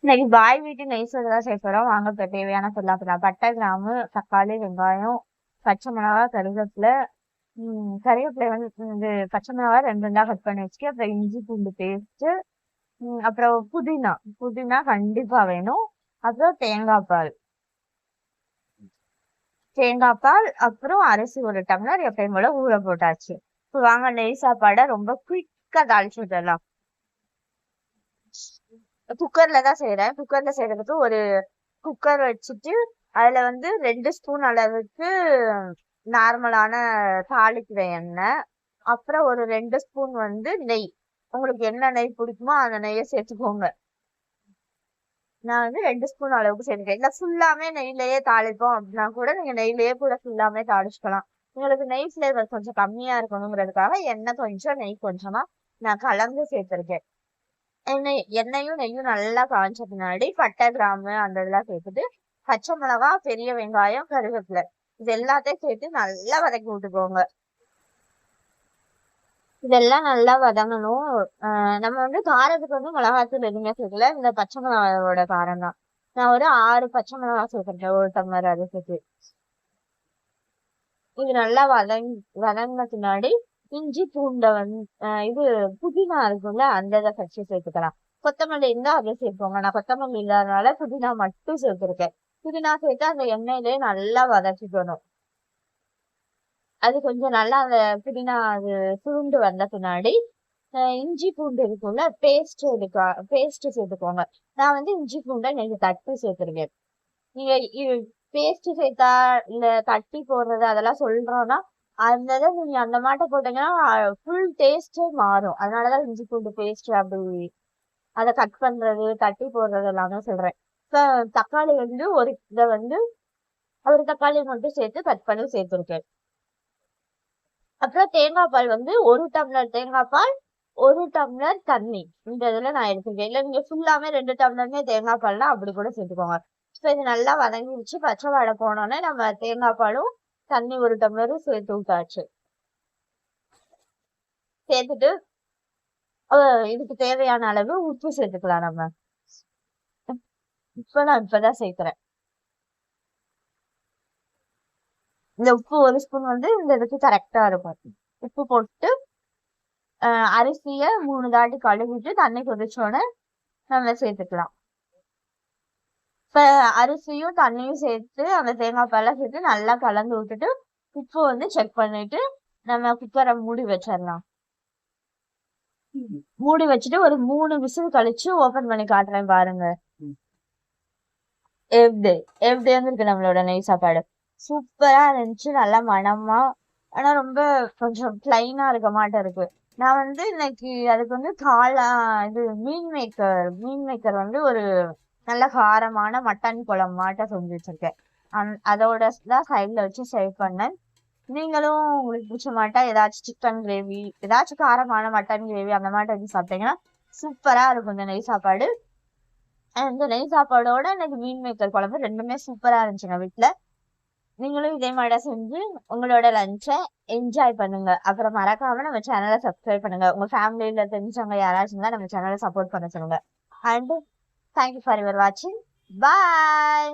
இன்னைக்கு பாய் வீட்டு நெய் சோறு தான் செய்ய போறோம். வாங்க இப்ப தேவையான பொருளாதாரம்: பட்டை, கிராம்பு, தக்காளி, வெங்காயம், பச்சை மிளகா, கருவேப்பிலை. கருவேப்பிலை வந்து பச்சை மிளகா ரெண்டு ரெண்டா கட் பண்ணி வச்சுக்க. அப்புறம் இஞ்சி பூண்டு பேஸ்ட், அப்புறம் புதினா. புதினா கண்டிப்பா வேணும். அப்புறம் தேங்காய் பால், அப்புறம் அரிசி ஒரு டம்ளர் எப்பயும் போல ஊற போட்டாச்சு. இப்போ வாங்க நெய் சாப்பாடை ரொம்ப குயிக்கா தாளிச்சு விடலாம். குக்கர்ல தான் செய்யறேன். குக்கர்ல செய்யறதுக்கு ஒரு குக்கர் வச்சுட்டு அதுல வந்து 2 ஸ்பூன் அளவுக்கு நார்மலான தாளிக்கிற எண்ணெய், அப்புறம் ஒரு 2 ஸ்பூன் வந்து நெய். உங்களுக்கு என்ன நெய் பிடிக்குமோ அந்த நெய்யை சேர்த்துக்கோங்க. நான் வந்து 2 ஸ்பூன் அளவுக்கு சேர்த்துக்கேன். இல்லை ஃபுல்லாமே நெய்லயே தாளிப்போம் அப்படின்னா கூட நீங்க நெய்லயே கூட ஃபுல்லாமே தாளிச்சுக்கலாம். உங்களுக்கு நெய் ஃபிளேவர் கொஞ்சம் கம்மியா இருக்கணுங்கிறதுக்காக நெய் கொஞ்சமா நான் கலந்து சேர்த்திருக்கேன். எண்ணெயும் நெய்யும் நல்லா காய்ச்ச பின்னாடி பட்டை, கிராம்பு அந்த இதெல்லாம் சேர்த்துட்டு பச்சை மிளகா, பெரிய வெங்காயம், கருவேப்பிலை இது எல்லாத்தையும் சேர்த்து நல்லா வதக்கி விட்டுக்கோங்க. இதெல்லாம் நல்லா வதங்கணும். நம்ம வந்து காரத்துக்கு வந்து மிளகாத்தூள் எதுவுமே சேர்க்கல. இந்த பச்சை மிளகாயோட காரம் தான். நான் ஒரு 6 பச்சை மிளகா சேர்த்துருக்கேன் ஒரு டம்ளர் அரிசிக்கு. இது நல்லா வதங்கின பின்னாடி இஞ்சி பூண்டை வந்து இது புதினா இருக்குல்ல அந்த இதை கட்சி சேர்த்துக்கலாம். கொத்தமல்லி இருந்தா அதை சேர்ப்போங்க. நான் கொத்தமல்லி இல்லாதனால புதினா மட்டும் சேர்த்திருக்கேன். புதினா சேர்த்து அந்த எண்ணெயிலே நல்லா வதக்கிக்கணும். அது கொஞ்சம் நல்லா அந்த புதினா அது சுருண்டு வந்த பின்னாடி இஞ்சி பூண்டு இருக்குல்ல பேஸ்ட் சேர்த்துக்கோங்க. நான் வந்து இஞ்சி பூண்டை நீங்க தட்டி சேர்த்துருக்கேன். நீங்க பேஸ்ட் சேர்த்தா இல்ல தட்டி போடுறது அதெல்லாம் சொல்றோம்னா அந்த இதை நீங்க அந்த மாட்டை போட்டீங்கன்னா ஃபுல் டேஸ்டே மாறும். அதனாலதான் இஞ்சி பூண்டு பேஸ்ட் அப்படி அதை கட் பண்றது தட்டி போடுறது எல்லாமே சொல்றேன். இப்ப தக்காளி வந்து ஒரு தக்காளி மட்டும் சேர்த்து கட் பண்ணி சேர்த்துருக்கேன். அப்புறம் தேங்காய் பால் வந்து 1 டம்ளர் தேங்காய் பால், 1 டம்ளர் தண்ணி. இந்த இதுல நான் எடுத்துருக்கேன். இல்ல நீங்க ஃபுல்லாமே 2 டம்ளருமே தேங்காய் பால்னா அப்படி கூட சேர்த்துக்கோங்க. இப்போ இது நல்லா வதங்கிடுச்சு. பச்சை வாடை போனோடனே நம்ம தேங்காய் பாலும் தண்ணி 1 டம்ளரும் சேர்த்து விட்டாச்சு. சேர்த்துட்டு இதுக்கு தேவையான அளவு உப்பு சேர்த்துக்கலாம். நம்ம நான் இப்பதான் சேர்க்கிறேன். இந்த உப்பு 1 ஸ்பூன் வந்து இந்த இதுக்கு கரெக்டா இருக்கும். உப்பு போட்டு அரிசிய 3 தாட்டி கழுவிட்டு தண்ணி கொதிச்சோடனே நம்ம சேர்த்துக்கலாம். இப்ப அரிசியும் தண்ணியும் சேர்த்து அந்த தேங்காய் பாலை சேர்த்து நல்லா கலந்து விட்டுட்டு உப்பு வந்து செக் பண்ணிட்டு நம்ம குக்கரை மூடி வச்சிடலாம். மூடி வச்சுட்டு ஒரு 3 விசில் கழிச்சு ஓபன் பண்ணி காட்டுறேன் பாருங்க. எப்படி இருக்கு நம்மளோட நெய் சாப்பாடு. சூப்பரா இருந்துச்சு. நல்லா மணமா. ஆனா ரொம்ப கொஞ்சம் பிளைனா இருக்க மாட்டேன் இருக்கு. நான் வந்து இன்னைக்கு அதுக்கு வந்து இது மீன் மேக்கர் வந்து ஒரு நல்ல காரமான மட்டன் குழம்பு மாட்ட செஞ்சு வச்சிருக்கேன். அதோட தான் சைட்ல வச்சு சேவ் பண்ணேன். நீங்களும் உங்களுக்கு பிடிச்ச மாட்டா ஏதாச்சும் சிக்கன் கிரேவி, ஏதாச்சும் காரமான மட்டன் கிரேவி அந்த மாதிரி வச்சு சாப்பிட்டீங்கன்னா சூப்பரா இருக்கும் இந்த நெய் சாப்பாடு. இந்த நெய் சாப்பாடோட எனக்கு மீன் மேக்கர் குழம்பு ரெண்டுமே சூப்பரா இருந்துச்சுங்க வீட்டுல. நீங்களும் இதே மாதிரி செஞ்சு உங்களோட லஞ்சை என்ஜாய் பண்ணுங்க. அப்புறம் மறக்காம நம்ம சேனலை சப்ஸ்கிரைப் பண்ணுங்க. உங்க ஃபேமிலியில தெரிஞ்சவங்க யாராச்சும் தான் நம்ம சேனலை சப்போர்ட் பண்ண சொல்லுங்க. அண்ட் தேங்க்யூ ஃபார் யுவர் வாட்சிங். பாய்.